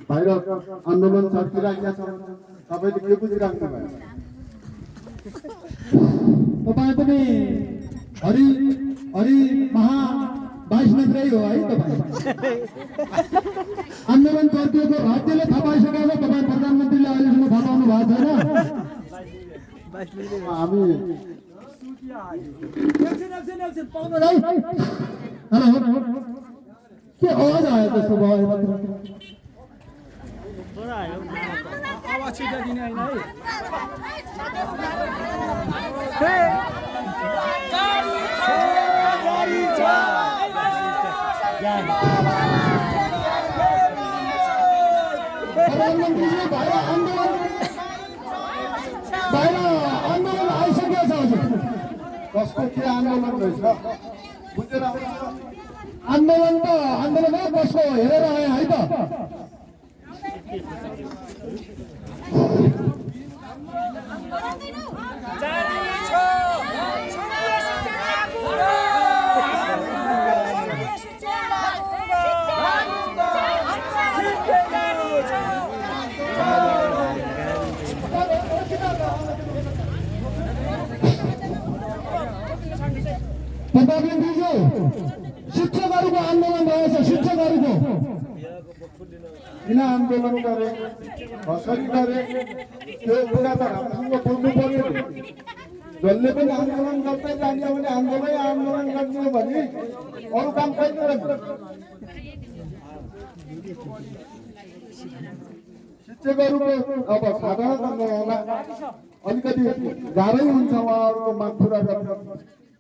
बाहिर आन्दोलन चर्किरहेका छ तपाईले के बुझिराख्नु भएको तपाईँ पनि हरि हरि महा वैष्णवै हो है तपाईँ आन्दोलन चर्किएको राज्यले थाहा पाइसकेको छ तपाईँ प्रधानमन्त्रीले अहिलेसम्म थाहा पाउनु भएको छैन हामी हेलो के आवाज आयो त्यस्तो भयो आवाज छिटो दिने हैन प्रधानमन्त्रीले बाहिर आन्दोलन आइसकेको छ हजुर कसको के आन्दोलन रहेछ बुझेर आन्दोलन हो कसको हेरेर आए है त प्रधानमन्त्रीज्यू शिक्षकहरूको आन्दोलन रहेछ शिक्षकहरूको किन आन्दोलन गरे कसरी गरे त्यो कुरा त राम्रोसँग बोल्नु पर्यो जसले पनि आन्दोलन गर्दै जान्छ भने आन्दोलन गर्ने भने अरू काम छैन शिक्षकहरूको अब साधारण आन्दोलनलाई अलिकति गाह्रै हुन्छ उहाँहरूको माग पुरा गर्न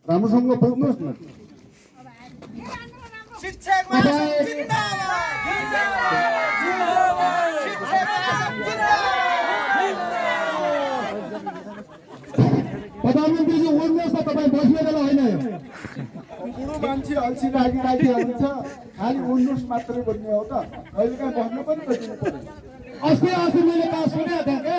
राम्रोसँग बोल्नुहोस् न प्रधानमन्त्रीजी उड्नुहोस् त तपाईँ बस्ने बेला होइन यो बुढो मान्छे अल्छी लागिरहेको हुन्छ खालि उड्नुहोस् मात्रै भन्ने हो त कहिलेकाहीँ बस्नु पनि त दिनु पर्यो अस्ति मैले कहाँ सुनेको थिएँ के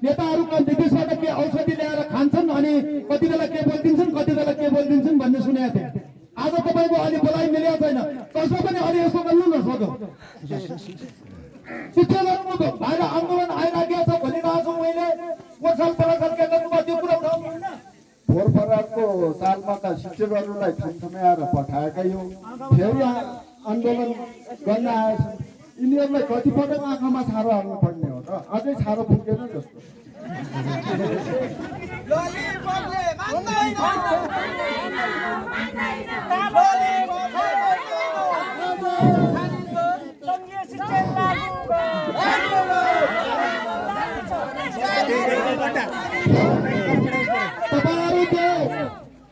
नेताहरू विदेशबाट के औषधि ल्याएर खान्छन् अनि कति बेला के बोलिदिन्छन् कति बेला के बोलिदिन्छन् भन्ने सुनेको थिएँ आज तपाईँको अलि बोलाइ मिलेको छैन कसो पनि अलि यसो गर्नु न सक्यो शिक्षकहरूको बाहिर आन्दोलन आइराखेको छ भनिरहेको छु मैले वर्षाल परासाल के गर्नुभयो त्यो कुरा उठाउनु होइन फोहोरफरारको सालमा त शिक्षकहरूलाई थम्थम्याएर पठाएकै हो फेरि आन्दोलन गर्न आएछन् यिनीहरूलाई कतिपटक आँखामा छारो हाल्नु पर्ने हो र अझै छारो पुगेन जस्तो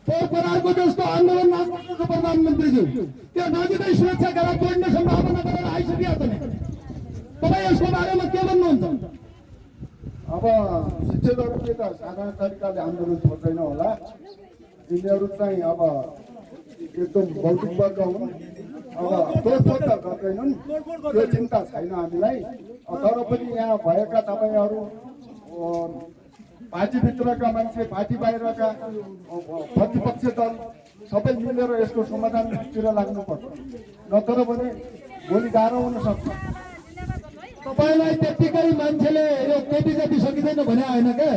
तपाईँहरूको जस्तो आन्दोलन नगर्नु प्रधानमन्त्रीज्यू त्यो नजिकै सुरक्षा घेरा तोड्ने सम्भावना गरेर आइसकेको छ नि तपाईँ यसको बारेमा के भन्नुहुन्छ अब शिक्षकहरूले त साधारण तरिकाले आन्दोलन छोड्दैन होला यिनीहरू चाहिँ अब एकदम भौतिक वर्ग हुन् अब तोडफोड त गर्दैनन् त्यो चिन्ता छैन हामीलाई तर पनि यहाँ भएका तपाईँहरू पार्टीभित्रका मान्छे पार्टी बाहिरका प्रतिपक्ष दल सबै मिलेर यसको समाधानतिर लाग्नुपर्छ नत्र भने भोलि गाह्रो हुन सक्छ तपाईँलाई त्यत्तिकै मान्छेले यो केटी जति सकिँदैन भने होइन के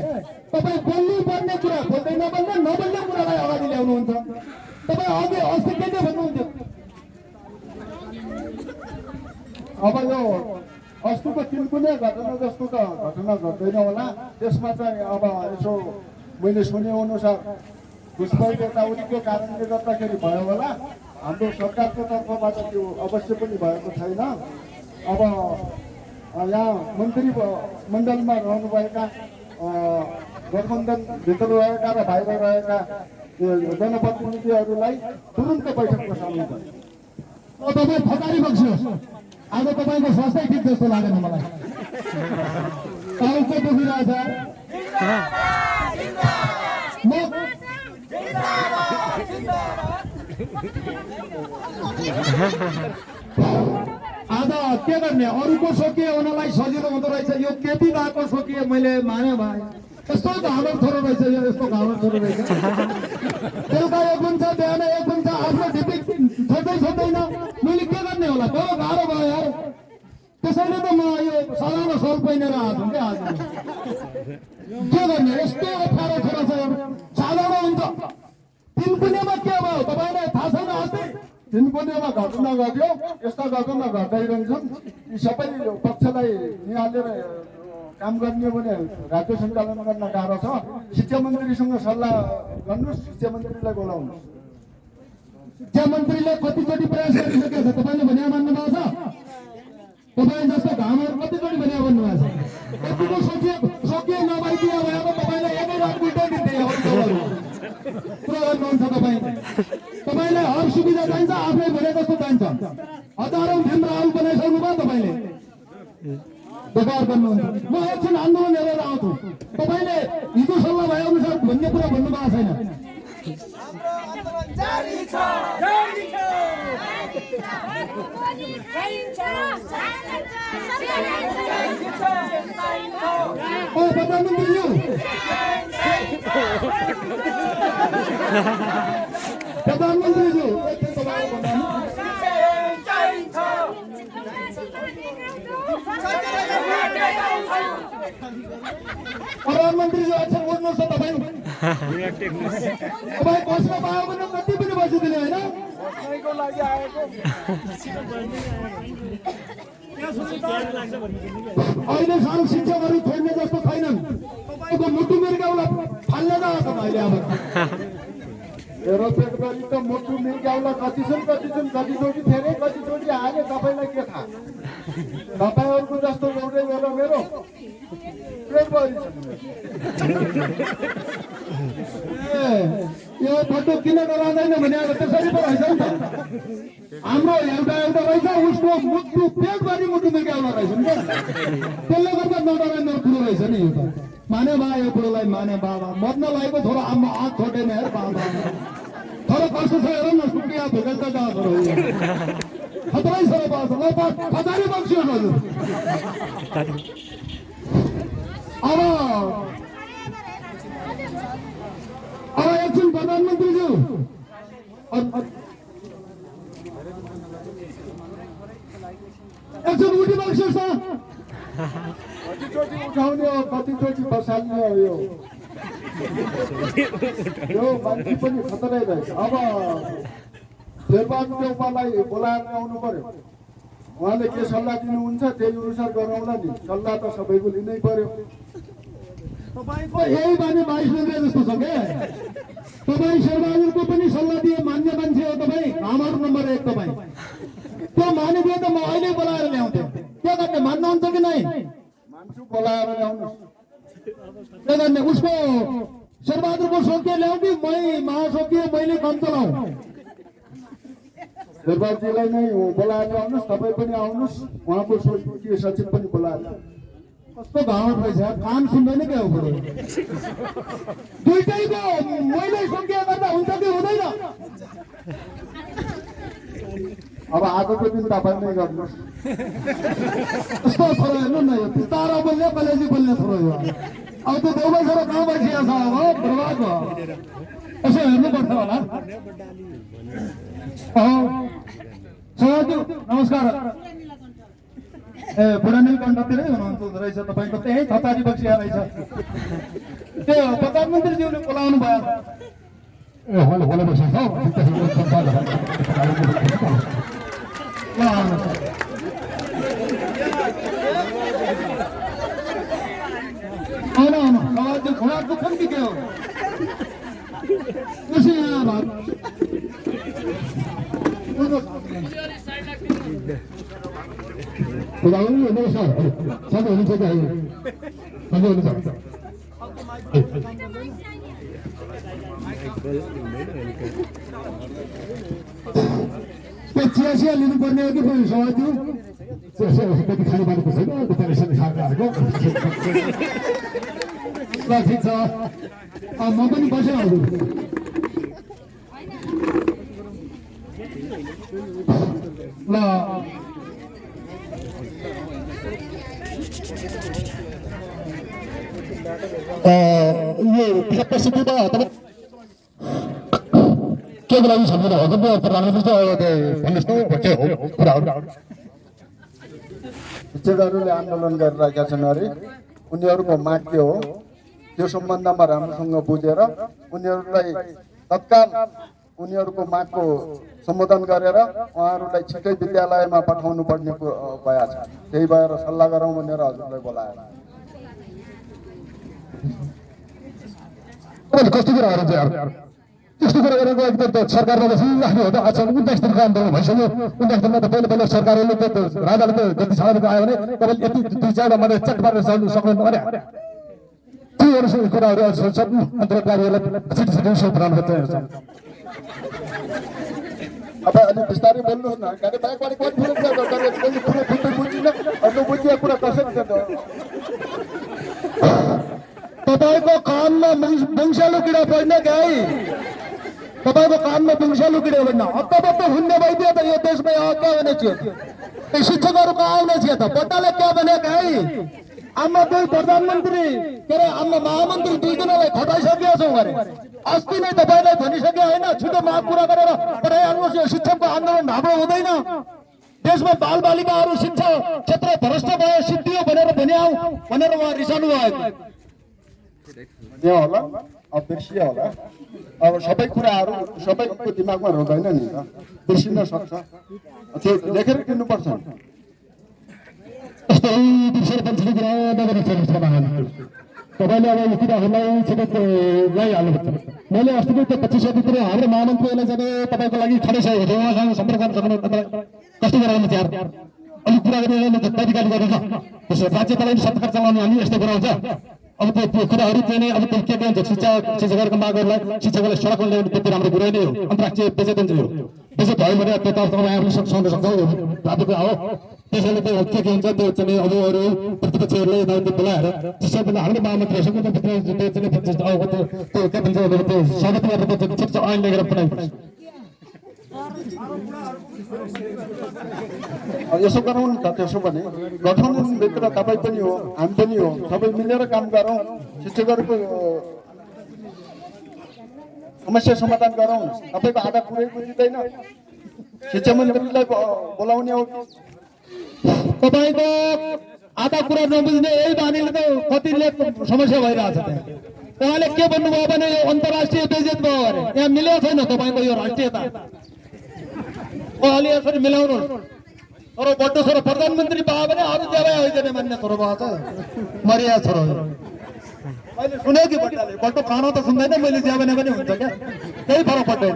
तपाईँ बोल्नु पर्ने कुरा बोल्दै नबोल्ने कुरालाई अगाडि ल्याउनुहुन्छ तपाईँ अघि अस्ति के भन्नुहुन्थ्यो अब यो अस्तिको तिनकुने घटना जस्तो त घटना घट्दैन होला त्यसमा चाहिँ अब यसो मैले सुने अनुसार घुसपैठ यताउतिको कारणले गर्दाखेरि भयो होला हाम्रो सरकारको तर्फबाट त्यो अवश्य पनि भएको छैन अब यहाँ मन्त्री मण्डलमा रहनुभएका गठबन्धनभित्र रहेका र बाहिर रहेका जनप्रतिनिधिहरूलाई तुरुन्त बैठक बसाल्नु पर्यो तपाईँ फकारी बक्सियोस् आज तपाईँको स्वास्थ्य ठिक जस्तो लागेन मलाई टाउको दुखिरहेछ आज के गर्ने अरूको सोकिए उनीहरूलाई सजिलो हुँदो रहेछ यो केटी भएको सोकिए मैले माने भाइ यस्तो घाँडो छोरो रहेछ यो यस्तो घाँडो छोरो रहेछ बेलुका एक हुन्छ बिहान एक हुन्छ आफ्नो ढिपिक छोड्दैन मैले के गर्ने होला बडो गाह्रो भयो यार त्यसैले त म यो साधारण सल पहिनेर आएको क्या आज के गर्ने यस्तो अप्ठ्यारो छोरा छ साधारण हुन्छ तिनकुनेमा के भयो तपाईँलाई थाहा छैन अस्ति तिनकुनेमा घटना घट्यो यस्ता घटना घटाइरहन्छन् यी सबै पक्षलाई निहालेर काम गर्ने हो भने राज्य सञ्चालन गर्न गाह्रो छ शिक्षा मन्त्रीसँग सल्लाह गर्नुहोस् शिक्षा मन्त्रीलाई बोलाउनुहोस् शिक्षा मन्त्रीले कतिचोटि प्रयास गरिसकेको छ तपाईँले भने मान्नुभएको छ तपाईँ जस्तो घामहरू कतिचोटि भने भन्नुभएको छ यतिको सोकिए नभइदियो भने त तपाईँलाई एकै रात उल्टाइदिन्थे पुरा गर्नुहुन्छ तपाईँलाई हर सुविधा चाहिन्छ आफै भने जस्तो चाहिन्छ हजारौँ फिल्म राहुल बनाइसक्नु भयो तपाईँले व्यवहार गर्नुहुन्छ म एकछिन आन्दोलन हेरेर आउँछु तपाईँले हिजो सल्लाह भए अनुसार भन्ने कुरा भन्नुभएको छैन प्रधानमन्त्रीज्यू प्रधानमन्त्रीज्यू प्रधानमन्त्रीज्यू एकछिन बोल्नुहोस् न तपाईँ बस्न पायो भने कति पनि बसिदिने होइन अहिलेसम्म शिक्षकहरू छोड्ने जस्तो छैनन् तपाईँको मुटु मिर्गाउला फाल्ने गएको छ अहिले अब हेरो पेट गरी त मुटु मिर्गाउला कति छन् कतिचोटि फेरे कतिचोटि हाले तपाईँलाई के थाहा तपाईँहरूको जस्तो एउटै बेला मेरो पेट गरी यो फोटो किन डराउँदैन भने अब त्यसरी पो रहेछ नि त हाम्रो एउटा रहेछ उसको मुटु पेट गरी मुटु मिर्गाउला रहेछ नि त त्यसले गर्दा नडराइने कुरो रहेछ नि यो त माने बा यो कुरोलाई माने बाबा मर्न लागेको छोरो आमा आँख छोटेन हेर बाबा छोरो कस्तो छ हेर न सुकिया भुकेलका गाछहरू खतरै छोरो पाउँछ ल खजारी बक्सियो हजुर अब एकछिन प्रधानमन्त्रीज्यू एकछिन उठी बक्सियोस् त कतिचोटि उठाउने हो कतिचोटि बसाल्ने हो यो मान्छे पनि खतरै रहेछ अब शेरबहादुर देउपालाई बोलाएर आउनु पर्यो उहाँले के सल्लाह दिनुहुन्छ त्यही अनुसार गरौँला नि सल्लाह त सबैको लिनै पर्यो तपाईँको यही बानी 22 नम्बर जस्तो छ क्या तपाईँ शेरबहादुरको पनि सल्लाह दिए मान्ने मान्छे हो तपाईँ हाम्रो नम्बर 1 तपाईँ त्यो मानिदिए त म अहिले बोलाएर ल्याउँथेँ के गर्ने मान्नुहुन्छ कि नै मान्छु बोलाएर ल्याउनुहोस् के गर्ने उसको शेरबहादुरको सोकिए ल्याउँ कि महासोकिए मैले काम चलाउँ शेरबहादुरजीलाई नै बोलाएर ल्याउनुहोस् तपाईँ पनि आउनुहोस् उहाँको सोचिए सचिव पनि बोलाएर कस्तो घाउट रहेछ कान सुन्दैन क्या हो कुरो दुइटैको मैले सोकिया गर्दा हुन्छ कि हुँदैन अब आजको दिन तपाईँ नै गर्नुहोस् कस्तो छोरो हेर्नु न यो तारा बोल्ने कलेजी बोल्ने छोरो यो अब त्यो देउबा छोरो कहाँ बसिएको छ अब बर्बाद भयो यसो हेर्नुपर्छ होला सभाज्यू नमस्कार ए बुढानील कण्ठतिरै हुनुहुन्छ रहेछ तपाईँको त्यही छतारी बक्सिया रहेछ त्यो प्रधानमन्त्रीज्यूले बोलाउनु भयो ए होला होला बसिन्छ आउनु सभाज्यू घोडा दुख्छन् कि के हो कसै यहाँ नमस्कार सबै हुनुहुन्छ कि हजुर हुनुहुन्छ त्यो चिया लिनुपर्ने हो कि सभाज्यू कति खाने बाटोको छैन तपाईँले खाएको ल ठिक छ म पनि बसेर हजुर ल यो प्रसिद्धिमा तपाईँ के लागि सम्झना हजुर प्रधानमन्त्री भन्नुहोस् न के हो कुराहरू शिक्षकहरूले आन्दोलन गरिरहेका छन् अरे उनीहरूको माग के हो त्यो सम्बन्धमा राम्रोसँग बुझेर उनीहरूलाई तत्काल उनीहरूको मागको सम्बोधन गरेर उहाँहरूलाई छिटै विद्यालयमा पठाउनु पर्ने भएछ त्यही भएर सल्लाह गरौँ भनेर हजुरलाई बोलाएर कस्तो कुराहरू चाहिँ यार त्यस्तो कुरा गरेको एकदम त सरकारमा बसिराख्नु हो त आज 29 दिनको आन्दोलन भइसक्यो 29 दिनमा त पहिला सरकारले त राजाले त गति छाडेर आयो भने तपाईँले यति दुई चारवटा मात्रै चट पारेर चल्नु सक्नु अरे त्यो कुराहरू सब अन्तर्जातीयलाई छिटो छिटो सोध्न चाहिँ अब अलि बिस्तारै बोल्नुहोस् न गाडी बाइकबाट कति बुझिन अरू बुझिया कुरा कसरी तपाईँको कानमा बुङ्सालु किरा पर्ने गाई तपाईँको कानमा बुङ्सालु किरा पर्ने हत्तपत्त हुन्ने भइदियो त यो देशमा क्या भने चाहिँ शिक्षकहरूको आउने थियो त बट्टाले क्या भने गाई आमा दुई प्रधानमन्त्री के अरे आमा महामन्त्री दुईजनालाई खटाइसकेका छौँ अरे अस्ति नै तपाईँलाई भनिसके होइन छिटो माग पुरा गरेर पठाइहाल्नुहोस् यो शिक्षकको आन्दोलन हाम्रो हुँदैन देशमा बाल बालिकाहरू शिक्षा क्षेत्र भ्रष्ट भयो सिद्धियो भनेर भनेर उहाँ रिसाउनु भएको त्यो होला अब बिर्सियो होला अब सबै कुराहरू सबैको दिमागमा रहँदैन नि त बिर्सिन सक्छ त्यो लेखेर किन्नुपर्छ तपाईँले अब यो कुराहरूलाई छिटो लगाइहाल्नुपर्छ मैले अस्तिको त्यो 25 भित्र हाम्रो महामन्त्रीलाई जाने तपाईँको लागि खडिसकेको थियो उहाँसँग सम्पर्क गर्न सक्नु कस्तो गराउनु यार अलिक कुरा गर्ने तरिकाले गर्नु न त्यसो राज्यपालले सरकार चलाउनु हामी यस्तो गराउँछ अब त्यो कुराहरू चाहिँ नि अब त्यो के भन्छ शिक्षकहरूको मागहरूलाई शिक्षकलाई सडकमा ल्याउनु त्यति राम्रो कुरै नै हो अन्तर्राष्ट्रिय बेचेत हो बेचेत भयो भने त्यो त तपाईँ सक्नु सक्छौँ रातोको हो त्यसैले त्यो के हुन्छ त्यो चाहिँ अब अरू प्रतिपक्षहरूले यताउति बोलाएर सबैभन्दा हाम्रो महामन्त्रीहरूसँग त्यो के भन्छ त्यो स्वागत गरेर ठिक छ ऐन लेखेर पठाइन्छ यसो गरौँ न त त्यसो भने गठबन्धनभित्र तपाईँ पनि हो हामी पनि हो सबै मिलेर काम गरौँ शिक्षकहरूको समस्या समाधान गरौँ तपाईँको आधा कुरै बुझिँदैन शिक्षा मन्त्रीलाई बोलाउने हो तपाईँको आधा कुरा नबुझ्ने यही बानीले त कतिले समस्या भइरहेछ त्यहाँ उहाँले के भन्नुभयो भने यो अन्तर्राष्ट्रिय बेइज्जत भयो अरे यहाँ मिलेको छैन तपाईँको यो राष्ट्रियता उहाँले यसरी मिलाउनु तर बड्डो छोरो प्रधानमन्त्री भयो भने अरू देवाई होइन मान्ने छोरो भयो त मरिया छोरो मैले सुने कि बड्डो खाना त सुन्दैन मैले ज्याबने पनि हुन्छ क्या केही फरक पर्दैन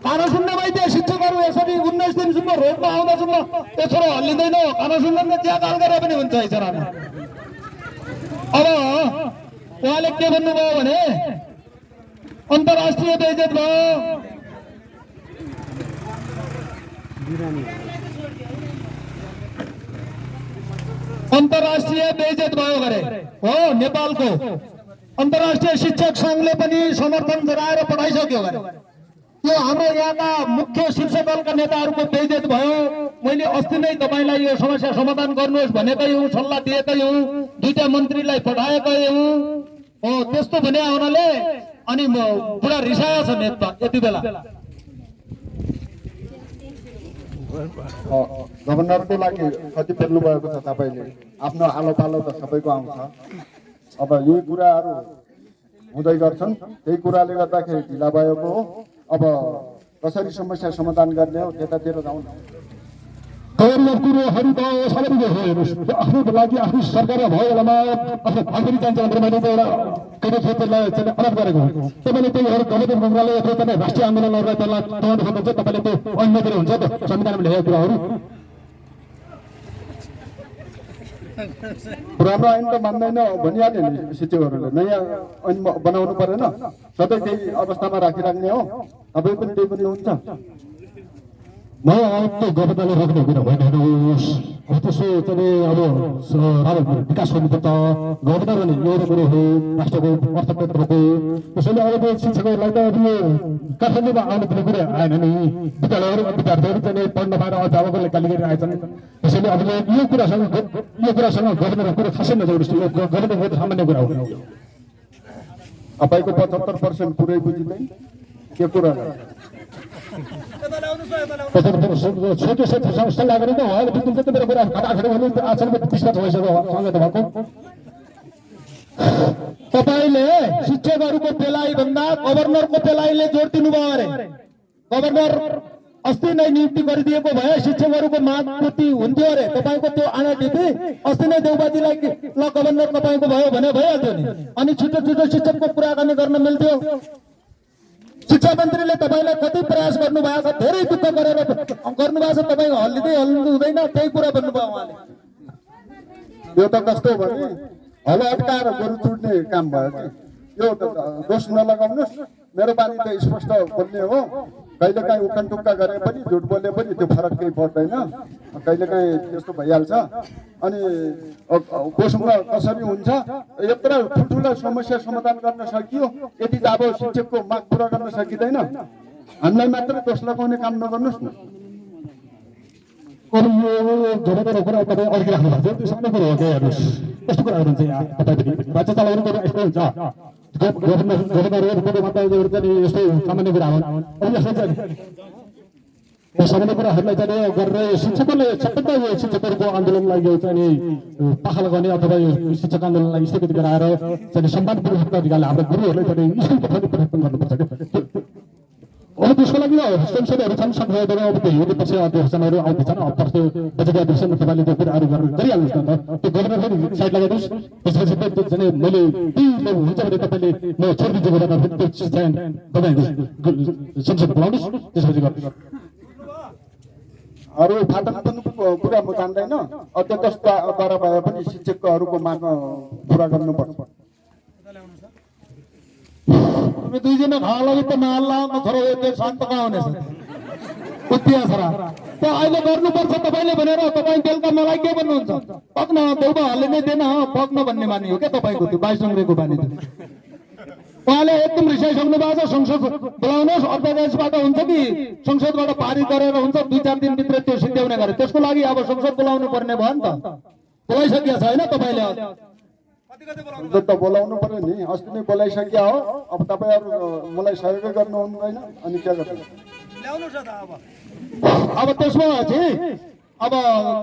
खाना सुन्न भइदियो शिक्षकहरू यसरी 19 दिनसम्म रोडमा आउँदासम्म यो छोरो हल्लिँदैन खाना सुन्दैन चिया गाल गरेर पनि हुन्छ इचरामा अब उहाँले के भन्नुभयो भने अन्तर्राष्ट्रिय बेइज्जत भयो अन्तर्राष्ट्रिय बेइज्जत भयो गरे हो नेपालको अन्तर्राष्ट्रिय शिक्षक संघले पनि समर्थन जनाएर पठाइसक्यो गरे यो हाम्रो यहाँका मुख्य शीर्ष दलका नेताहरूको बेइज्जत भयो मैले अस्ति नै तपाईलाई यो समस्या समाधान गर्नुहोस् भनेकै हुँ सल्लाह दिएकै हुँ दुईटा मन्त्रीलाई पठाएकै हुँ हो त्यस्तो भने हुनाले अनि पुरा रिसाया छ नेता यति बेला गभर्नरको लागि कति पेल्नु भएको छ तपाईँले आफ्नो आलो पालो त सबैको आउँछ अब यही कुराहरू हुँदै गर्छन् त्यही कुराले गर्दाखेरि ढिला भएको हो अब कसरी समस्या समाधान गर्ने हो त्यतातिर जाउँ गभर्नर कुरोहरू त सबैले हेर्नुहोस् आफ्नो लागि आफ्नो सरकारमा भयो बेलामा आफ्नो भागरी जान्छ भनेर मैले त एउटा कृषि क्षेत्रलाई चाहिँ अलग गरेको हो तपाईँले त्यही गभर्नर मन्त्रालय अथवा तपाईँ राष्ट्रिय आन्दोलनहरूलाई त्यसलाई दबाउनु सक्नुहुन्छ तपाईँले त्यो अन्यतिर हुन्छ त संविधानमा लेखेको कुराहरू पुरानो ऐन त मान्दैन भनिहाल्यो नि शिक्षकहरूले नयाँ ऐन बनाउनु परेन सधैँ त्यही अवस्थामा राखिराख्ने हो तपाईँ पनि त्यही पनि हुन्छ म त्यो गभर्नरले रोक्ने कुरा होइन हेर्नुहोस् अब त्यसो चाहिँ अब विकास गर्नुपर्छ गभर्नर भने एउटा कुरो हो राष्ट्रको अर्थतन्त्रको त्यसैले अब त्यो शिक्षकहरूलाई त अब यो काठमाडौँमा आउने कुनै कुरा आएन नि विद्यालयहरू विद्यार्थीहरू चाहिँ पढ्न पाएर अभिभावकहरूले गाली गरिरहेछन् त्यसैले अब यो कुरासँग गभर्नरको कुरा खासै नजाउनुहोस् यो गभर्नरको सामान्य कुरा हो तपाईँको 75% पुरै बुझिँदैन के कुरा छोटो जस्तो लागेर त उहाँले बुझ्नुहुन्छ त मेरो कुरा खटाखट भने आचरण 20 वर्ष भइसक्यो सँगै त भएको तपाईले शिक्षकहरूको पेलाइ भन्दा गभर्नरको पेलाइले जोड दिनुभयो अरे गभर्नर अस्ति नै नियुक्ति गरिदिएको भए शिक्षकहरूको माग पूर्ति हुन्थ्यो अरे तपाईको त्यो आना टिपी अस्ति नै देउबाजीलाई ल गभर्नर तपाईको भयो भने भइहाल्थ्यो नि अनि छिटो छिटो शिक्षकको कुराकानी गर्न मिल्थ्यो शिक्षा मन्त्रीले तपाईलाई कति प्रयास गर्नुभएको छ धेरै दुःख गरेर गर्नुभएको छ तपाईँ हल्लिँदै हल्लिनु हुँदैन त्यही कुरा भन्नुभयो उहाँले यो त कस्तो भने हलो अड्काएर गोरु चुड्ने काम भयो कि यो दोष नलगाउनुहोस् मेरो बानी त स्पष्ट बोल्ने हो कहिलेकाहीँ उखान टुक्का गरे पनि झुट बोले पनि त्यो फरक केही पर्दैन कहिलेकाहीँ त्यस्तो भइहाल्छ अनि कोसँग कसरी हुन्छ यत्रो ठुल्ठुलो समस्या समाधान गर्न सकियो यदि अब शिक्षकको माग पुरा गर्न सकिँदैन हामीलाई मात्र दोष लगाउने काम नगर्नुहोस् न अरू यो जबको कुरा तपाईँ अघि राख्नु भएको छ त्यो सबै कुरो हो क्या हेर्नुहोस् कस्तो कुराहरू हुन्छ यहाँ तपाईँ राज्य चलाउनु कुरो यस्तो हुन्छ गभर्नरको मात्रै चाहिँ यस्तो सामान्य कुरा हो अब यस्तो चाहिँ यो सामान्य कुराहरूलाई चाहिँ गरेर शिक्षकहरूले सबैभन्दा यो शिक्षकहरूको आन्दोलनलाई यो चाहिँ पाखल गर्ने अथवा यो शिक्षक आन्दोलनलाई स्थगित गराएर चाहिँ सम्मानपूर्वक तरिकाले हाम्रो गुरुहरूलाई चाहिँ स्कुल पठाउने प्रयत्न गर्नुपर्छ क्या अब त्यसको लागि संसदहरू छन् संसदहरू अब त्यो हेर्नुपर्छ अधिवेशनहरू आउँदैछन् अब पर्छ बजेट अधिवेशन तपाईँले त्यो कुराहरू गरिहाल्नुहोस् न त त्यो गभर्नर पनि साइड लगाइदिनुहोस् त्यसपछि चाहिँ मैले हुन्छ भने तपाईँले म छोडिदिन्छु गरेर त्यो चिज चाहिँ तपाईँहरू संसद बोलाउनुहोस् त्यसपछि गर्नु अरू फाटक कुरा म जान्दैन अध्यक्षद्वारा भए पनि शिक्षकहरूको माग पुरा गर्नुपर्छ तुम्ही दुईजना खाला त नहल्ला नथरो त्यो शान्त कहाँ हुनेछ उत्तिया छरा त्यो अहिले गर्नुपर्छ तपाईँले भनेर तपाईँ बेलुका मलाई के भन्नुहुन्छ पक्न देउबा हल्ले नै दिएन पक्न भन्ने बानी हो क्या तपाईँको त्यो 22 अङ्ग्रेको बानी उहाँले एकदम रिसाइसक्नु भएको छ संसद बोलाउनुहोस् अध्यादेशबाट हुन्छ कि संसदबाट पारित गरेर हुन्छ 2-4 दिनभित्र त्यो सिद्ध्याउने गरे त्यसको लागि अब संसद बोलाउनु पर्ने भयो नि त बोलाइसकेको छ होइन तपाईँले त बोलाउनु पर्यो नि अस्ति नै बोलाइसक्यो हो अब तपाईँहरू मलाई सहयोग गर्नु हुँदैन अनि के गर्नु अब त्यसमा चाहिँ अब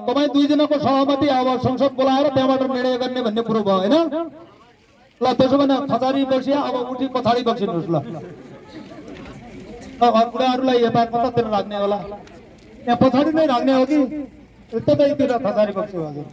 तपाईँ दुईजनाको सहमति अब संसद बोलाएर त्यहाँबाट निर्णय गर्ने भन्ने कुरो भयो होइन ल त्यसो भने खजारी बसिया अब उठी पछाडि बसिनुहोस् ल बुढाहरूलाई यता कतातिर राख्ने होला यहाँ पछाडि नै राख्ने हो कि त्यतैतिर खजारी बस्यो हजुर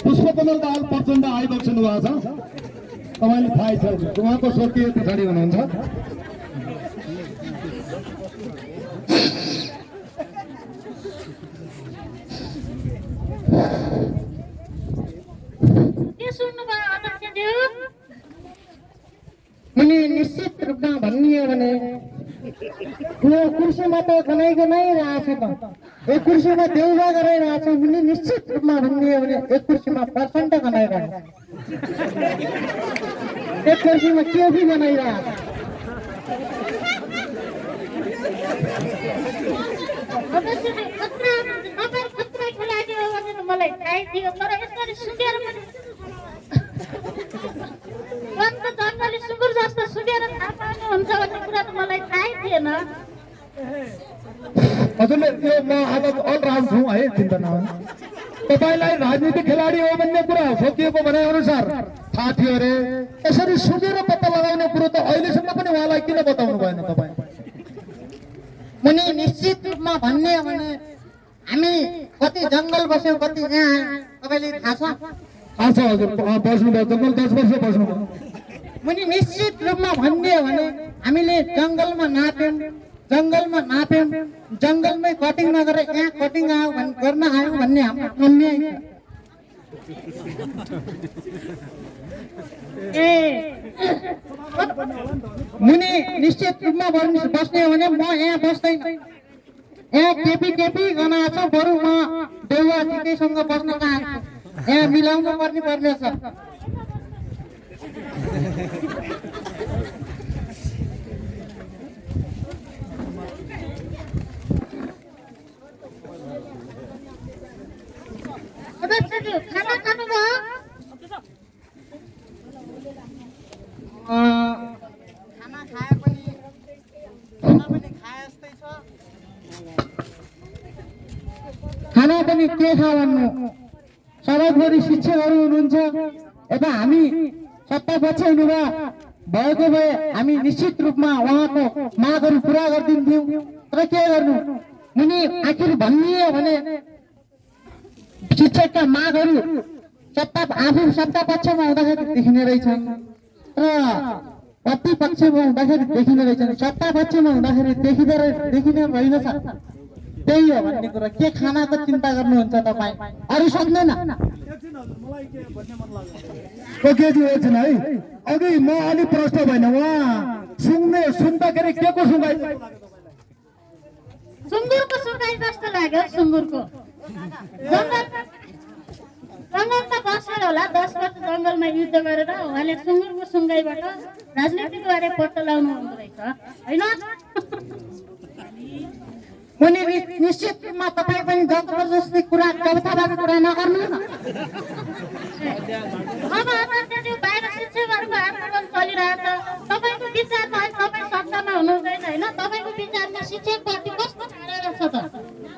पुष्पकमल दाहाल प्रचण्ड आइबक्सनु भएको छ तपाईँले थाहै छ उहाँको स्वर्गीय पछाडि हुनुहुन्छ अनि निश्चित रूपमा भन्ने हो भने यो कुर्सीमा त गनाइरहेछ त यो कुर्सीमा देउबा गराइरहेछ भने निश्चित रूपमा भन्ने हो भने एक कुर्सीमा पर्सेन्ट गनाइरहेछ एक कुर्सीमा के भी गनाइरहेछ मलाई थाहै थियो तर यसरी सुनेर जङ्गली सुँगुर जस्तो सुनेर थाहा पाउनुहुन्छ भन्ने कुरा त मलाई थाहै थिएन हजुरले यो म आज अलराउन्ड छु है चिन्ता नहोस् तपाईलाई राजनीतिक खेलाडी हो भन्ने कुरा सोचिएको भनाइ अनुसार थाहा थियो अरे यसरी सुनेर पत्ता लगाउने कुरो त अहिलेसम्म पनि उहाँलाई किन बताउनु भएन तपाईँ मुनि निश्चित रूपमा भन्ने हो भने हामी कति जङ्गल बस्यौँ कति यहाँ तपाईँले थाहा छ हजुर बस्नुभयो जङ्गल 10 वर्ष बस्नुभयो मुनि निश्चित रूपमा भन्ने हो भने हामीले जङ्गलमा नाप्यौँ जङ्गलमै कटिङ नगरेर यहाँ कटिङ गर्न आयो भन्ने हाम्रो अन्याय ए मुनि निश्चित रूपमा बस्ने हो भने म यहाँ बस्दैन यहाँ केपी केपी गनाएको छ, बरु म देउवा टिकैसँग बस्न चाहन्छु। यहाँ मिलाउनु पर्ने छ। सदस्यज्यू खाना खानुभयो? खाना खाए पनि खाए जस्तै छ। खाना पनि के खा भन्नु, सभाखोरी शिक्षकहरू हुनुहुन्छ, यता हामी सत्तापक्ष हुनुभयो भएको भए हामी निश्चित रूपमा उहाँको मागहरू पुरा गरिदिन्थ्यौँ। तर के गर्नु, मुनि आखिर भनियो भने शिक्षकका मागहरू आफू सत्तापक्षमा हुँदाखेरि देखिने रहेछन् र प्रतिपक्षमा हुँदाखेरि देखिने रहेछन्। सत्तापक्षमा हुँदाखेरि देखिने रहेनछ। त्यही हो भन्ने कुरा। के खानाको चिन्ता गर्नुहुन्छ तपाईँ? अरू सक्दैन। केजी एकछिन है, अघि म अलिक प्रश्न भएन, उहाँ सुन्दाखेरि के को सुँगाइ? सुँगुरको सुँगाइ जस्तो लाग्यो। सुँगुरको जङ्गलमा बसेर होला, 10 वर्ष जङ्गलमा युद्ध गरेर उहाँले सुँगुरको सुँगाइबाट राजनीतिको बारे पत्तो लगाउनु हुँदो रहेछ होइन? मुनि निश्चित रूपमा तपाईँ पनि जबरजस्ती कुरा कविताको कुरा नगर्नु न। अब अध्यक्षज्यू बाहिर शिक्षकहरूको आन्दोलन चलिरहेछ, तपाईँको विचारमा है तपाईँ सत्तामा हुनुहुँदैन होइन? तपाईँको विचारमा शिक्षकप्रति कस्तो धारणा छ त?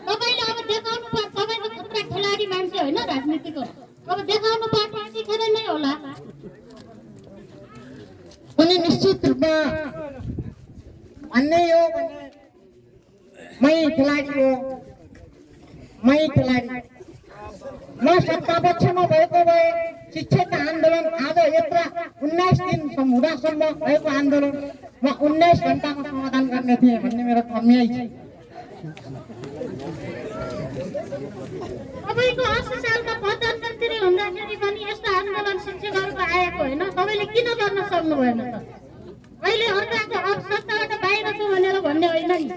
तपाईँले अब देखाउनु पर्छ। तपाईँको थुप्रै खेलाडी मान्छे होइन राजनीतिको, अब देखाउनु पर्छ यतिखेर नै होला। मुनि निश्चित रूपमा भन्ने हो भने मै खेलाडी हो, मै खेलाडी। म सत्तापक्षमा भएको भए शिक्षक आन्दोलन आज यत्र 19 दिन हुँदासम्म भएको आन्दोलन म 19 घण्टामा समाधान गर्ने थिएँ भन्ने मेरो ठम्याइ छ। तपाईँको 80 सालमा प्रधानमन्त्री हुँदाखेरि पनि यस्तो आन्दोलन शिक्षकहरूको आएको होइन? तपाईँले किन गर्न सक्नु भएन त? अहिले अर्काको सत्ताबाट बाहिर छु भनेर भन्ने होइन नि,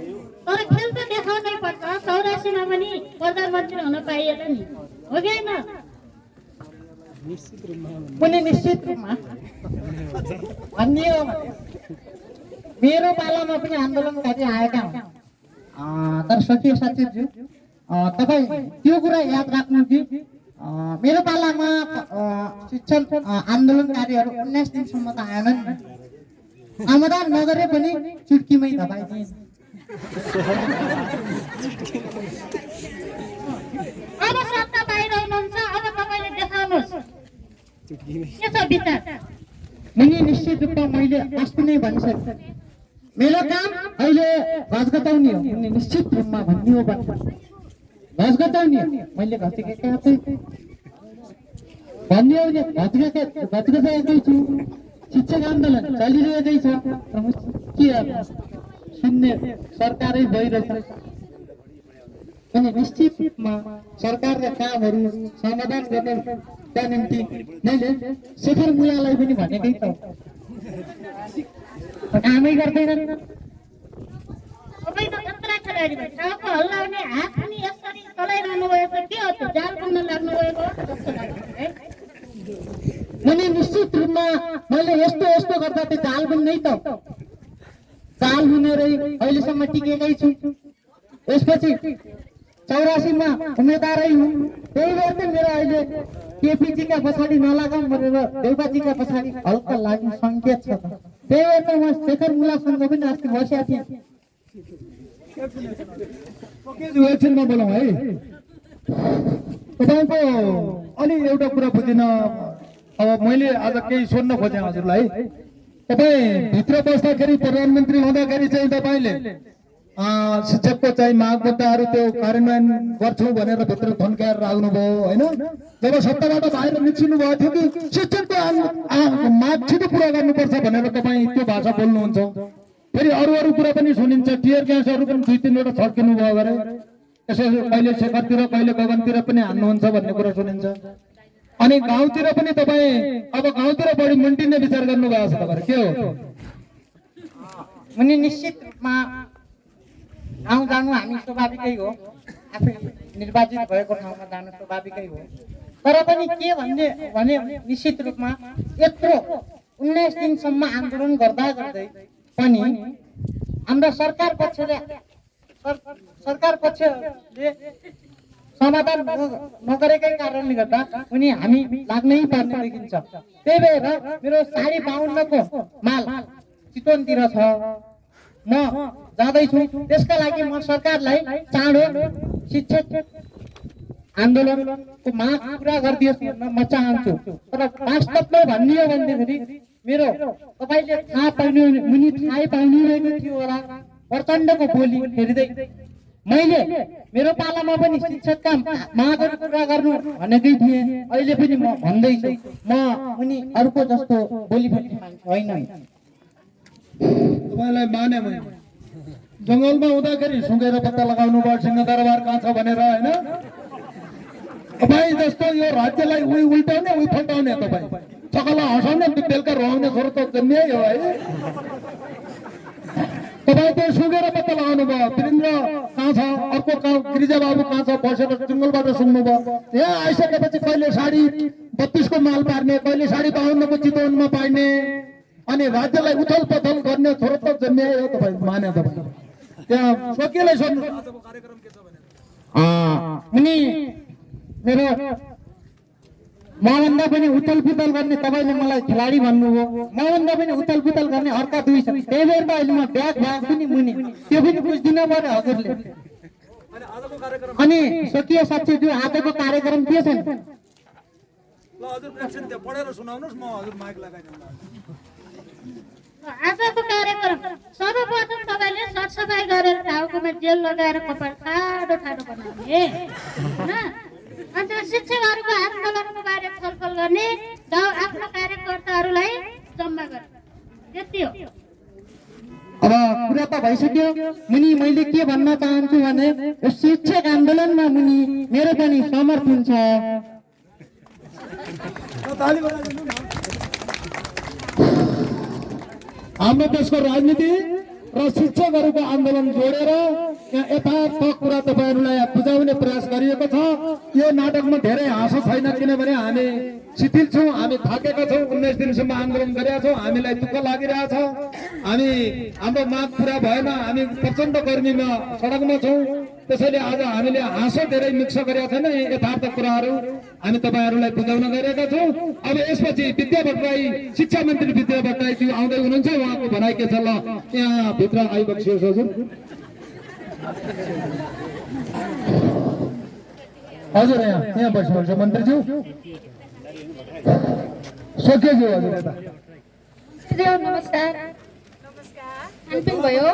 तर खेल त देखाउनै पर्छ। 84मा पनि प्रधानमन्त्री हुन पाइएन नि, हो कि होइन? कुनै निश्चित रूपमा भन्ने हो भने मेरो पालामा पनि आन्दोलनकारी आएका हुन्। तर सचिव सचिवज्यू तपाईँ त्यो कुरा याद राख्नु कि मेरो पालामा शिक्षक आन्दोलनकारीहरू 19 दिनसम्म त आएनन्। समाधान नगरे पनि चुटकीमै दबाइदिए। अब सत्ता बाहिर हुनुहुन्छ, अब तपाईँले देखाउनुहोस् के छ विचार। मैले निश्चित रूपमा मैले अस्ति नै भनिसकेँ, मेरो काम अहिले घचघटाउने हो। मैले निश्चित रूपमा भन्ने हो घचघटाउने हो। मैले घचघटाएकै भन्ने हो भने घचघटाएकै छु। शिक्षक आन्दोलन चलिरहेकै छ, के सुन्ने सरकारै भइरहेछ। अनि निश्चित रूपमा सरकारका कामहरू समाधान गर्नका निम्ति मैले शेखर मुलालाई पनि भनेकै त, कामै गर्दैनन्। तपाईँ त खतरा खेलाडी भयो, ठाउँको हल्लाउने हात पनि यसरी चलाइरहनु भएको के हो? त्यो जाल बुन्न लाग्नु भएको जस्तो लाग्यो है। मैले निश्चित रूपमा मैले यस्तो गर्दा त जाल बुन्नै त, जाल बुनेरै अहिलेसम्म टिकेकै छु। यसपछि 84मा उम्मेदवारै हुँ। त्यही भएर त मेरो अहिले केपीजीका पछाडि नलागौँ भनेर देउपाजीका पछाडि हल्का लाग्ने सङ्केत छ। त्यही भएर त म शेखर मुलासँग पनि अस्ति बसेको थिएँ। एकछिनमा बोलौँ है। तपाईँको अलि एउटा कुरा बुझिन। अब मैले आज केही सोध्न खोजेँ हजुरलाई। तपाईँ भित्र बस्दाखेरि प्रधानमन्त्री हुँदाखेरि चाहिँ तपाईँले शिक्षकको चाहिँ माग मुद्दाहरू त्यो कार्यान्वयन गर्छौँ भनेर भित्र थन्काएर राख्नुभयो होइन? जब सत्ताबाट बाहिर निस्किनु भएको थियो कि शिक्षकको माग छिटो पुरा गर्नुपर्छ भनेर तपाईँ त्यो भाषा बोल्नुहुन्छ। फेरि अरू कुरा पनि सुनिन्छ, टियर ग्यासहरू पनि 2-3वटा छर्किनु भयो गरे, यसो कहिले शेखरतिर कहिले गगनतिर पनि हान्नुहुन्छ भन्ने कुरा सुनिन्छ। अनि गाउँतिर पनि तपाईँ अब गाउँतिर बढी मुन्टिने विचार गर्नुभएको छ तपाईँहरू, के हो? अनि निश्चित रूपमा ठाउँ जानु हामी स्वाभाविकै हो, आफै निर्वाचित भएको ठाउँमा जानु स्वाभाविकै हो। तर पनि के भने निश्चित रूपमा यत्रो 19 दिनसम्म आन्दोलन गर्दा गर्दै पनि हाम्रो सरकार पक्षले समाधान नगरेकै कारणले गर्दा उनी हामी लाग्नै पर्ने देखिन्छ। त्यही भएर मेरो 52.5 को माल चितवनतिर छ, म जाँदैछु। त्यसका लागि म सरकारलाई चाँडो शिक्षक आन्दोलनको माग पुरा गरिदियोस् भन्न म चाहन्छु। तर वास्तवमा भन्ने हो भनेदेखि मेरो तपाईँले थाहा पाउनु मुनि थाहै पाउनुभएको थियो होला, प्रचण्डको बोली हेर्दै मैले मेरो पालामा पनि शिक्षकका मागहरू पुरा गर्नु भनेकै थिएँ। अहिले पनि म भन्दैछु, म उनी अर्को जस्तो बोली पनि होइन। तपाईँलाई माने मैले जङ्गलमा हुँदाखेरि सुँगेर पत्ता लगाउनु भयो सिंहदरबार कहाँ छ भनेर होइन। तपाईँ जस्तो यो राज्यलाई उही उल्टाउने उही फल्टाउने तपाईँ सकल हँसाउने बेलुका रुवाउने छोरो त जन्मिए हो है। तपाईँ त्यो सुँगेर पत्ता लगाउनु भयो, वीरेन्द्र कहाँ छ, अर्को कहाँ गिरिजा बाबु कहाँ छ बसेर जङ्गलबाट सुन्नु भयो। यहाँ आइसकेपछि कहिले 32.5 को माल पार्ने, कहिले 52.5 को चितवनमा पार्ने, अनि राज्यलाई उथल पथल गर्ने छोरो त जन्मिए हो तपाईँ माने। तपाईँ त्यहाँ सकिएलाई सोध्नु उनी मेरो मभन्दा पनि उथल पुथल गर्ने तपाईँले मलाई खेलाडी भन्नुभयो, मभन्दा पनि उथल पुथल गर्ने अर्का दुई छन्। त्यही भएर त अहिले म ब्याग पनि मुनि त्यो पनि बुझ्दिनँ पऱ्यो हजुरले। अनि सकियो साँच्चै त्यो आजको कार्यक्रम के छ? आजको कार्यक्रम सर्वप्रथम तपाईँले सरसफाइ गरेर टाउकोमा जेल लगाएर कपाल ठाडो ठाडो बनाउने होइन। अन्त शिक्षकहरूको आन्दोलनको बारे छलफल गर्ने, गाउँ आफ्नो कार्यकर्ताहरूलाई जम्मा गर्ने, त्यति हो। अब कुरा त भइसक्यो। मुनि मैले के भन्न चाहन्छु भने यो शिक्षक आन्दोलनमा मुनि मेरो पनि समर्थन छ। हाम्रो देशको राजनीति र शिक्षकहरूको आन्दोलन जोडेर यहाँ यथार्थ कुरा तपाईँहरूलाई बुझाउने प्रयास गरिएको छ। यो नाटकमा धेरै हाँसो छैन, किनभने हामी शिथिल छौँ, हामी थाकेका छौँ। 19 दिनसम्म आन्दोलन गरेका छौँ, हामीलाई दुःख लागिरहेछ। हामी हाम्रो माग पुरा भएन, हामी प्रचण्ड गर्मीमा सडकमा छौँ। त्यसैले आज हामीले हाँसो धेरै मिक्स गरेका छैन, यथार्थ कुराहरू हामी तपाईँहरूलाई बुझाउन गइरहेका छौँ। अब यसपछि विद्या भट्टराई, शिक्षा मन्त्री विद्या भट्टराईज्यू आउँदै हुनुहुन्छ, उहाँको भनाइ के छ ल यहाँ भित्र आइबक्सियोस् हजुर। हजुर यहाँ बस्नुहुन्छ मन्त्रीज्यू, सोकेज्यू हजुर यता। नमस्कार। खानपिन भयो?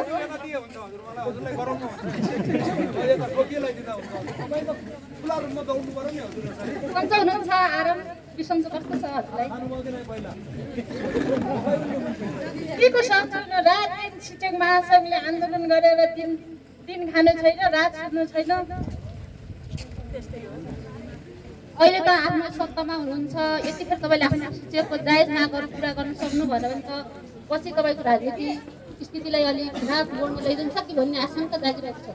सन्चै हुनुहुन्छ? आराम बिसन्चो कस्तो छ हजुरलाई? के को सन्चो? रात दिन शिक्षक महासङ्घले आन्दोलन गरेर दिन खानु छैन, रात सुत्नु छैन। अहिले त आफ्नो सत्तामा हुनुहुन्छ, यतिखेर तपाईँले आफ्नो शिक्षकको जायज मागहरू पुरा गर्न सक्नु भएन भने त पछि तपाईँको राजनीति स्थितिलाई अलिक खराब मोडमा लैजान्छ कि भन्ने आशंका जागिरहेको छ।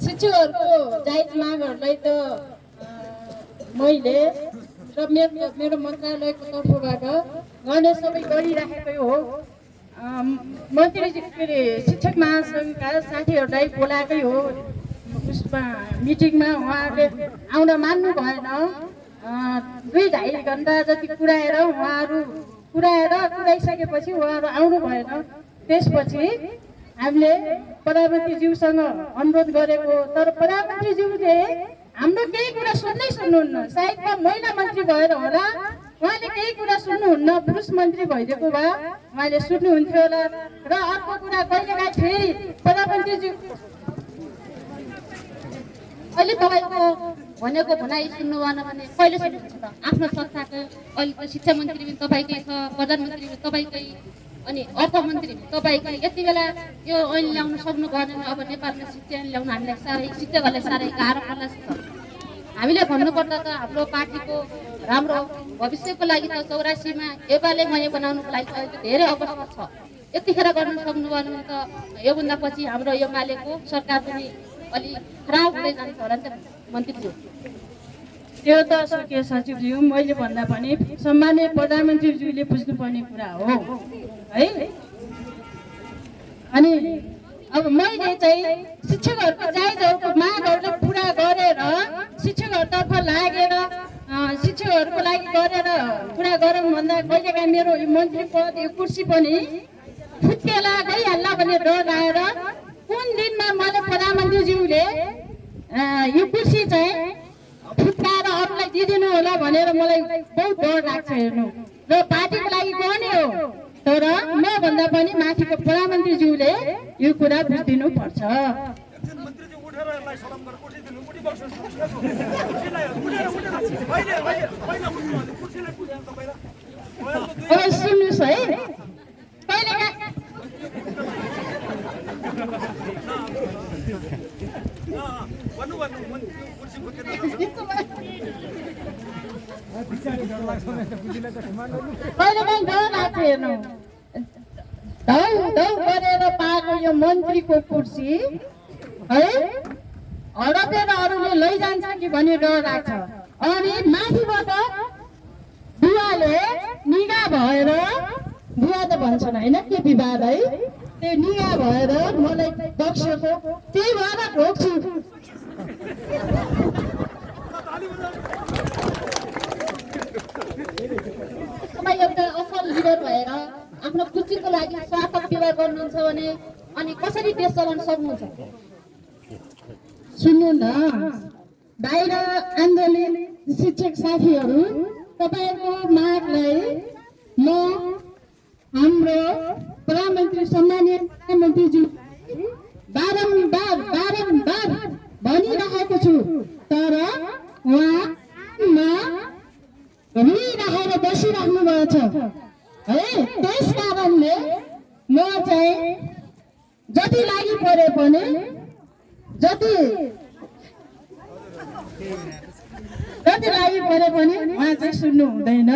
शिक्षकहरूको जायज मागहरूलाई त मैले र मेरो मन्त्रालयको तर्फबाट गर्ने सबै गरिराखेकै हो। मन्त्रीजी के अरे शिक्षक महासङ्घका साथीहरूलाई बोलाएकै हो उसमा मिटिङमा। उहाँहरूले आउन मान्नु भएन। 2-2.5 घन्टा जति कुराइसकेपछि उहाँहरू आउनु भएन। त्यसपछि हामीले प्रधानमन्त्रीज्यूसँग अनुरोध गरेको, तर प्रधानमन्त्रीज्यूले हाम्रो केही कुरा सुन्नुहुन्न। सायद महिला मन्त्री भएर होला, उहाँले केही कुरा सुन्नुहुन्न। पुरुष मन्त्री भइदिएको भए उहाँले सुन्नुहुन्थ्यो होला। र अर्को कुरा कहिलेकाहीँ फेरि प्रधानमन्त्रीज्यू अहिले तपाईँको भनेको भनाइ सुन्नु भएन भने कहिले सुन्नुहुन्छ त? आफ्नो संस्थाको अहिले त शिक्षा मन्त्री पनि तपाईँकै छ, प्रधानमन्त्री पनि तपाईँकै, अनि अर्थमन्त्री पनि तपाईँकै। यति बेला यो ऐन ल्याउन सक्नु भएन भने अब नेपालमा शिक्षा ऐन ल्याउन हामीलाई साह्रै, शिक्षकहरूलाई साह्रै गाह्रो पर्ला छ। हामीले भन्नुपर्दा त हाम्रो पार्टीको राम्रो भविष्यको लागि त 84मा एबाले बनाउनुको लागि अहिले धेरै अवस्था छ। यतिखेर गर्न सक्नुभयो भने त योभन्दा पछि हाम्रो एमालेको सरकार पनि अलि खराब हुँदै जान्छ होला नि त मन्त्रीज्यू। त्यो त सके सचिवज्यू, मैले भन्दा पनि सम्माननीय प्रधानमन्त्रीज्यूले बुझ्नुपर्ने कुरा हो है। अनि अब मैले चाहिँ शिक्षकहरूको जायजहरूको मागहरूलाई पुरा गरेर शिक्षकहरूतर्फ लागेर शिक्षकहरूको लागि गरेर पुरा गरौँ भन्दा कहिलेकाहीँ मेरो यो मन्त्री पद यो कुर्सी पनि फुत्केला गइहाल्ला भन्ने डर आएर कुन दिनमा मलाई प्रधानमन्त्रीज्यूले यो कुर्सी चाहिँ फुत्काएर अरूलाई दिइदिनु होला भनेर मलाई बहुत डर लाग्छ हेर्नु। र पार्टीको लागि गर्ने हो, तर मभन्दा पनि माथिको प्रधानमन्त्रीज्यूले यो कुरा बुझिदिनु पर्छ। अब सुन्नुहोस् है, कहिलेकाहीँ डर लाग्छ हेर्नु। धौ धौ गरेर पाएको यो मन्त्रीको कुर्सी है हडपेर अरूले लैजान्छ कि भन्ने डर लाग्छ। अनि माथिबाट बुवाले निगा भएर, बुवा त भन्छन् होइन के विवाद है, त्यो निगा भएर मलाई बक्सेको, त्यही भएर ढोक्छु। तपाईँ एउटा असल लिडर भएर आफ्नो कुर्सीको लागि स्वार्थक व्यवहार गर्नुहुन्छ भने अनि कसरी देश चलाउन सक्नुहुन्छ? सुन्नु न, बाहिर आन्दोलन शिक्षक साथीहरू, तपाईँहरूको मागलाई म हाम्रो प्रधानमन्त्री सम्माननीय प्रधानमन्त्रीज्यू बारम्बार भनिरहेको छु, तर उहाँमा रुइरहेर बसिराख्नु भएको छ है। त्यस कारणले म चाहिँ जति लागि परे पनि उहाँ चाहिँ सुन्नु हुँदैन।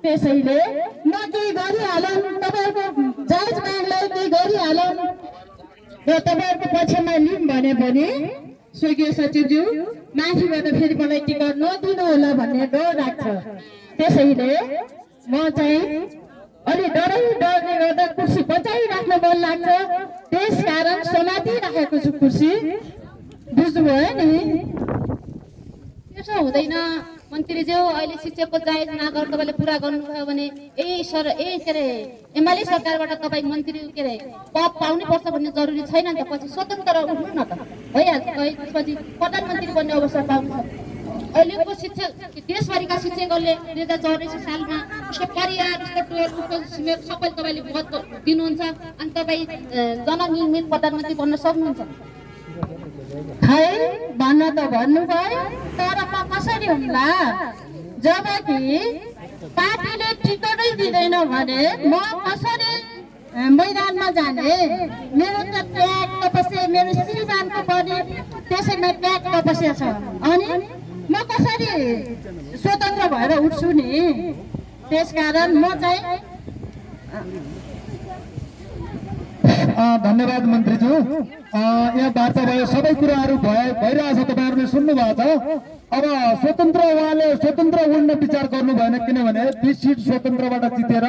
त्यसैले न केही गरिहालौँ, तपाईँहरूको जायज मागलाई केही गरिहालौँ र तपाईँहरूको पक्षमा लिउँ भने पनि स्वर्गीय सचिवज्यू माथिबाट फेरि मलाई टिकट नदिनु होला भन्ने डर लाग्छ। त्यसैले म चाहिँ अलि डरले गर्दा कुर्सी बचाइराख्न मन लाग्छ, त्यस कारण समातिराखेको छु कुर्सी। बुझ्नुभयो नि? त्यसो हुँदैन मन्त्रीज्यू। अहिले शिक्षकको जायज मागहरू तपाईँले पुरा गर्नुभयो भने एमाले सरकारबाट तपाईँ मन्त्री पद पाउनै पर्छ भन्ने जरुरी छैन नि त। पछि स्वतन्त्र उठ्नु न त भइहाल्छ, त्यसपछि प्रधानमन्त्री बन्ने अवसर पाउनुहुन्छ। अहिलेको शिक्षक देशभरिका शिक्षकहरूले 2084 सालमा उसको परिवार, उसको टोल, उसको छिमेक सबै तपाईँले पद दिनुहुन्छ अनि तपाईँ जननिर्मित प्रधानमन्त्री बन्न सक्नुहुन्छ। खै भन्न त भन्नुभयो, तर म कसरी हुन्ला? जबकि पार्टीले टिकटै दिँदैन भने म कसरी मैदानमा जाने? मेरो त त्याग तपस्या, मेरो श्रीमानको पनि त्यसैमा त्याग तपस्या छ। अनि म कसरी स्वतन्त्र भएर उठ्छु नि? त्यसकारण म चाहिँ धन्यवाद मन्त्रीज्यू। यहाँ वार्ता भयो, सबै कुराहरू भइरहेछ, तपाईँहरूले सुन्नु भएको छ। अब उहाँले स्वतन्त्र उड्न विचार गर्नु भएन, किनभने 20 सिट स्वतन्त्रबाट जितेर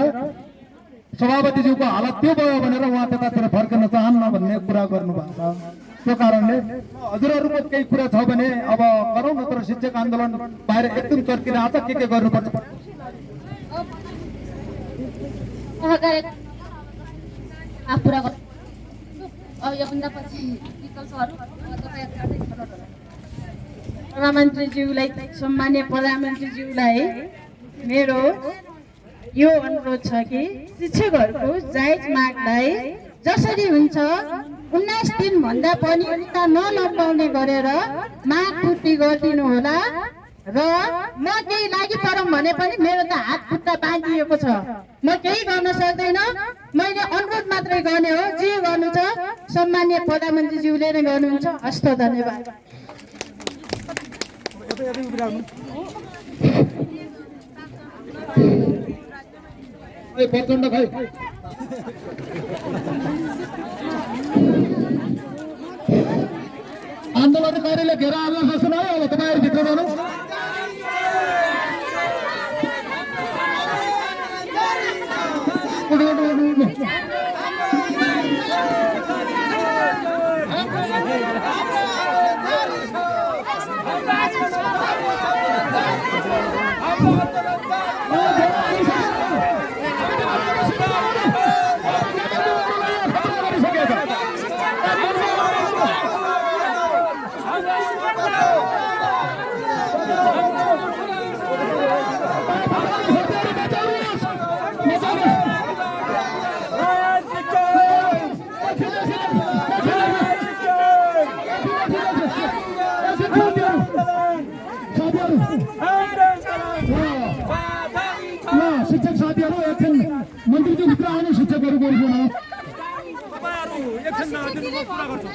सभापतिज्यूको हालत त्यो भयो भनेर उहाँ त्यतातिर फर्कन चाहन्न भन्ने कुरा गर्नुभएको छ। त्यो कारणले हजुरहरूको केही कुरा छ भने अब गरौँ न, तर शिक्षक आन्दोलन बाहिर एकदम चर्किरहेछ, के गर्नुपर्छ? अब योभन्दा पछि विकल्पहरू प्रधानमन्त्रीज्यूलाई, सम्माननीय प्रधानमन्त्रीज्यूलाई मेरो यो अनुरोध छ कि शिक्षकहरूको जायज मागलाई जसरी हुन्छ 19 दिनभन्दा पनि उता नलम्बाउने गरेर माग पूर्ति गरिदिनु होला। र म केही लागि परौँ भने पनि मेरो त हात खुट्टा बाँधिएको छ, म केही गर्न सक्दैन। मैले अनुरोध मात्रै गर्ने हो, जे गर्नु छ सम्माननीय प्रधानमन्त्रीज्यूले नै गर्नुहुन्छ। हस्त धन्यवाद। प्रचण्ड खै आन्दोलनकारीले घेरा हाल्न सक्छन् है अब तपाईँहरू भित्र जानु शिक्षक साथीहरू एकछिन मन्त्रीज्यू भित्र आउनु शिक्षकहरू बोल्नु तपाईँहरू एकछिन नआइदिनु म कुरा गर्छु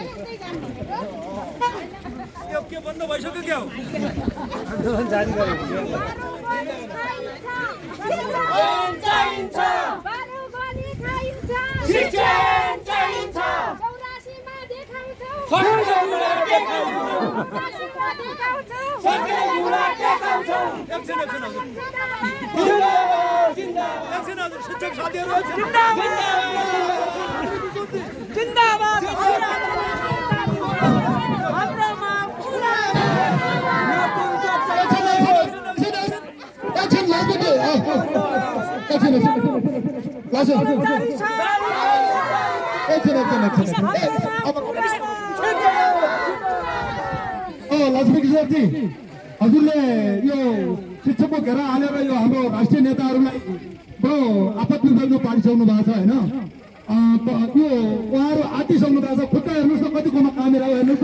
यो के बन्द भइसक्यो क्या हो शिक्षक साथीहरू जिन्दाबाद लक्ष्मी किशोरजी हजुरले यो शिक्षकको घेरा हालेर यो हाम्रो राष्ट्रिय नेताहरूलाई बडो आपत्ति गर्नु पारिसक्नु भएको छ होइन यो उहाँहरू आँटिसक्नु भएको छ खुट्टा हेर्नुहोस् न कतिकोमा कामेरा हो हेर्नुहोस्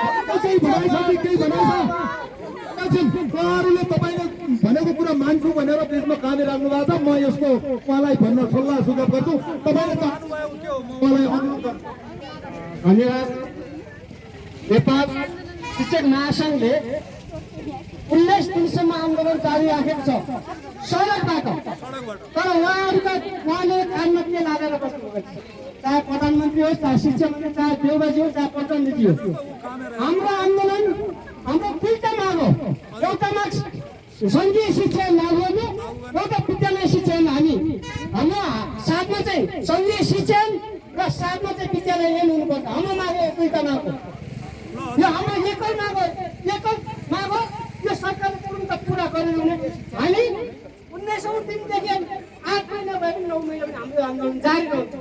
केही भनाइ छ उहाँहरूले तपाईँले भनेको कुरा मान्छु भनेर त्यसमा कामे राख्नु भएको छ म यसको उहाँलाई भन्न सल्लाह सुझाव गर्छु तपाईँले उहाँलाई अनुरोध गर्छु धन्यवाद। नेपाल शिक्षक महासङ्घले 19 दिनसम्म आन्दोलन जारी राखेको छ सडकबाट तर उहाँले कानमा के लागेर बस्नुभएको छ चाहे प्रधानमन्त्री होस् चाहे शिक्षा मन्त्री चाहे देवबाजी होस् चाहे प्रचण्डजी होस् हाम्रो आन्दोलन हाम्रो दुईटा माग हो एउटा माग सङ्घीय शिक्षा लागू गर्नु एउटा विद्यालय शिक्षण हामी हाम्रो साथमा चाहिँ सङ्घीय शिक्षण र साथमा चाहिँ विद्यालय हुनुपर्छ हाम्रो माग दुईटा माग हो यो हाम्रो एकै माग हो यो सरकारले तुरुन्त पुरा गरेर हामी 19औं दिनदेखि 8 महिना भयो 9 महिना पनि हाम्रो आन्दोलन जारी रहन्छ।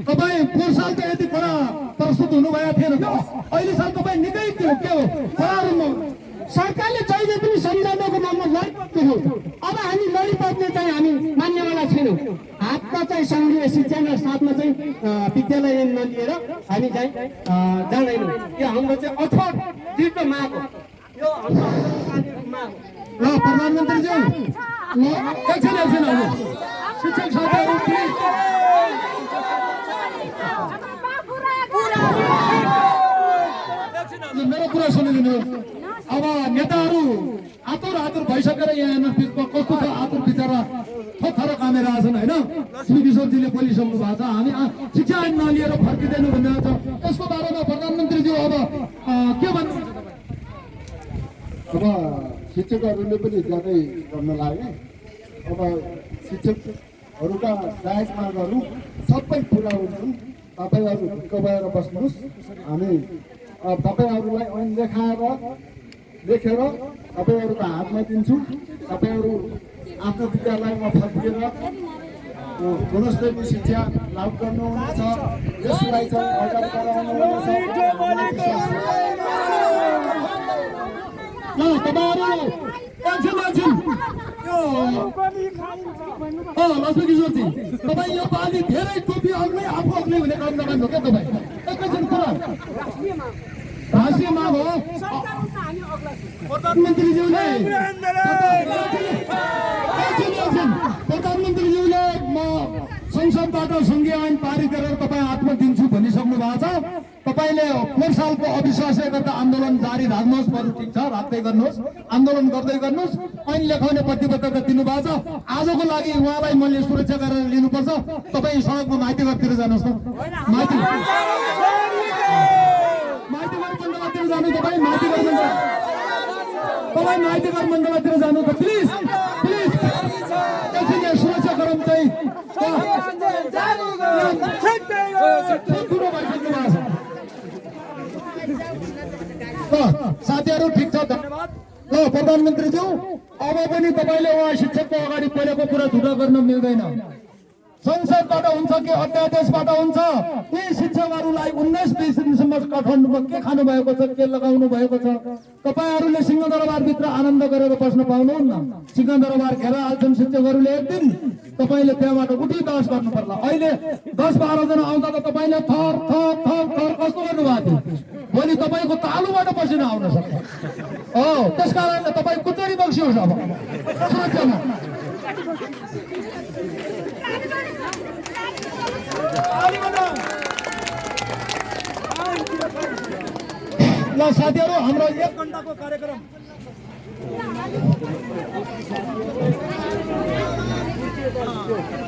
तपाईँ पोहोर साल त यति कडा प्रस्तुत हुनुभएको थिएन अहिले साल तपाईँ निकै के हो सरकारले जहिले पनि सम्झाउनको नाममा लडिरहेको हो अब हामी लडिपर्ने चाहिँ हामी मान्नेवाला छैनौँ हातमा चाहिँ सङ्घीय शिक्षण र साथमा चाहिँ विद्यालय नलिएर हामी चाहिँ जाँदैनौँ यो हाम्रो चाहिँ अठोट दृढ माग हो यो हाम्रो आन्दोलनकारीहरूको माग हो। ल प्रधानमन्त्रीज्यू एकछिन शिक्षक साथीहरू मेरो कुरा सुनिदिनु अब नेताहरू आतुर भइसकेर यहाँ हेर्नु कस्तो छ आतुर बिचरा थोथरो कामेर आछन् होइन श्री किशोरजीले बोलिसक्नु भएको छ हामी शिक्षा ऐन नलिएर फर्किँदैनौँ भन्ने छ यसको बारेमा प्रधानमन्त्रीज्यू अब के भन्नुहुन्छ अब शिक्षकहरूले पनि ज्यादै गर्न लागे अब शिक्षकहरूका जायज मागहरू सबै पुरा हुन्छन् तपाईँहरू ढुक्क भएर बस्नुहोस् हामी तपाईँहरूलाई ऐन लेखेर तपाईँहरूको हातमा दिन्छु तपाईँहरू आफ्नो विद्यालयमा फर्किएर गुणस्तरीय शिक्षा लागू गर्नुहुनेछ यसलाई चाहिँ अगाडि बढाउनुहुनेछ लक्ष्मी किशोरजी तपाईँ यो पालि धेरै टोपी अग्लै आफू अग्लै हुने काम नगर्नु क्या तपाईँ एकैछिन कुरा राष्ट्रिय माग हो प्रधानमन्त्रीज्यूले म संसदबाट सङ्घीय ऐन पारित गरेर तपाईँ हातमा दिन्छु भनिसक्नु भएको छ तपाईँ तपाईँले 4 सालको अविश्वासले गर्दा आन्दोलन जारी राख्नुहोस्, बरु ठिक छ राख्दै गर्नुहोस्, आन्दोलन गर्दै गर्नुहोस्। ऐन लेखाउने प्रतिबद्धता दिनुभएको छ। आजको लागि उहाँलाई मैले सुरक्षा गरेर लिनुपर्छ। तपाईँ सडकमा माइती घरतिर जानुहोस् न, माइती घर मण्डलतिर जानु, तपाईँ माइती घर मण्डल, तपाईँ माइती घर मण्डलतिर जानु त प्लिज प्लिज। एकछिन यहाँ सुरक्षा गरौँ चाहिँ ठुलो भइसक्नु भएको छ। साथीहरू ठिक छ, धन्यवाद। ल प्रधानमन्त्रीज्यू, अब पनि तपाईँले उहाँ शिक्षकको अगाडि पहिलाको कुरा झुटा गर्न मिल्दैन। संसदबाट हुन्छ कि अध्यादेशबाट हुन्छ। यी शिक्षकहरूलाई 19-20 दिनसम्म काठमाडौँमा के खानु भएको छ, के लगाउनु भएको छ, तपाईँहरूले सिंहदरबारभित्र आनन्द गरेर बस्न पाउनुहुन्न। सिंहदरबार घेरा हाल्छन् शिक्षकहरूले एक दिन, तपाईँले त्यहाँबाट उठी बहस गर्नु पर्ला। अहिले 10-12 जना आउँदा त तपाईँले थर थर थर थर कस्तो गर्नुभएको थियो। भोलि तपाईँको तालुबाट पसिना आउन सक्छ। हो, त्यस कारणले तपाईँ कुचरी बक्सियोस्। अब सुरक्षामा ल साथीहरू, हाम्रो 1 घण्टाको कार्यक्रम